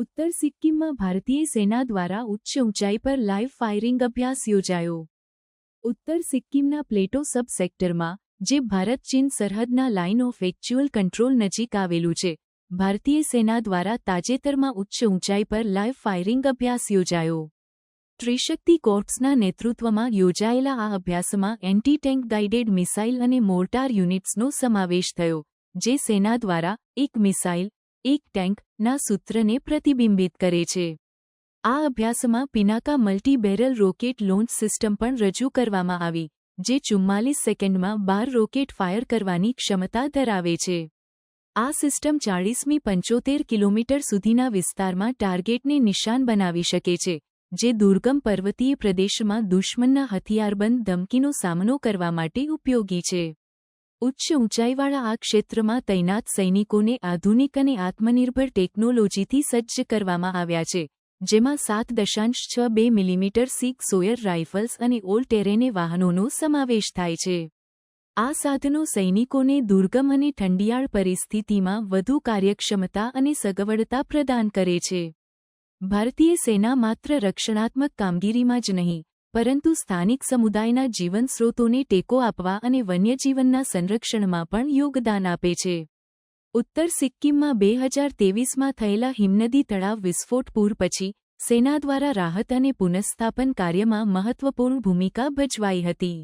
ઉત્તર સિક્કિમમાં ભારતીય સેના દ્વારા ઉચ્ચ ઊંચાઈ પર લાઇવ ફાયરિંગ અભ્યાસ યોજાયો. ઉત્તર સિક્કિમના પ્લેટો સબ સેક્ટરમાં, જે ભારત ચીન સરહદના લાઇન ઓફ એક્ચ્યુઅલ કંટ્રોલ નજીક આવેલું છે, ભારતીય સેના દ્વારા તાજેતરમાં ઉચ્ચ ઊંચાઈ પર લાઇવ ફાયરિંગ અભ્યાસ યોજાયો. ત્રિશક્તિ કોર્પ્સના નેતૃત્વમાં યોજાયેલા આ અભ્યાસમાં એન્ટી ટેન્ક ગાઇડેડ મિસાઇલ અને મોર્ટાર યુનિટ્સનો સમાવેશ થયો, જે સેના દ્વારા એક મિસાઇલ, એક ટેન્ક ના સૂત્રને પ્રતિબિંબિત કરે છે. આ અભ્યાસમાં Pinaka multi barrel rocket launch system પણ રજૂ કરવામાં આવી, જે 44 સેકન્ડમાં 12 રોકેટ ફાયર કરવાની ક્ષમતા ધરાવે છે. આ સિસ્ટમ 40મી 75 કિલોમીટર સુધીના વિસ્તારમાં ટાર્ગેટને નિશાન બનાવી શકે છે, જે દુર્ગમ પર્વતીય પ્રદેશમાં દુશ્મનના હથિયારબંધ ધમકીનો સામનો કરવા માટે ઉપયોગી છે. ઉચ્ચ ઊંચાઈવાળા આ ક્ષેત્રમાં તૈનાત સૈનિકોને આધુનિક અને આત્મનિર્ભર ટેકનોલોજીથી સજ્જ કરવામાં આવ્યા છે, જેમાં 7.62 મિલીમીટર સિગ સોયર રાઇફલ્સ અને ઓલ ટેરેને વાહનોનો સમાવેશ થાય છે. આ સાધનો સૈનિકોને દુર્ગમ અને ઠંડિયાળ પરિસ્થિતિમાં વધુ કાર્યક્ષમતા અને સગવડતા પ્રદાન કરે છે. ભારતીય સેના માત્ર રક્ષણાત્મક કામગીરીમાં જ નહીં, પરંતુ સ્થાનિક સમુદાયના જીવનસ્રોતોને ટેકો આપવા અને વન્યજીવનના સંરક્ષણમાં પણ યોગદાન આપે છે. ઉત્તર સિક્કિમમાં 2023માં થયેલા હિમનદી તળાવ વિસ્ફોટ પૂર પછી, સેના દ્વારા રાહત અને પુનઃસ્થાપન કાર્યમાં મહત્વપૂર્ણ ભૂમિકા ભજવાઈ હતી.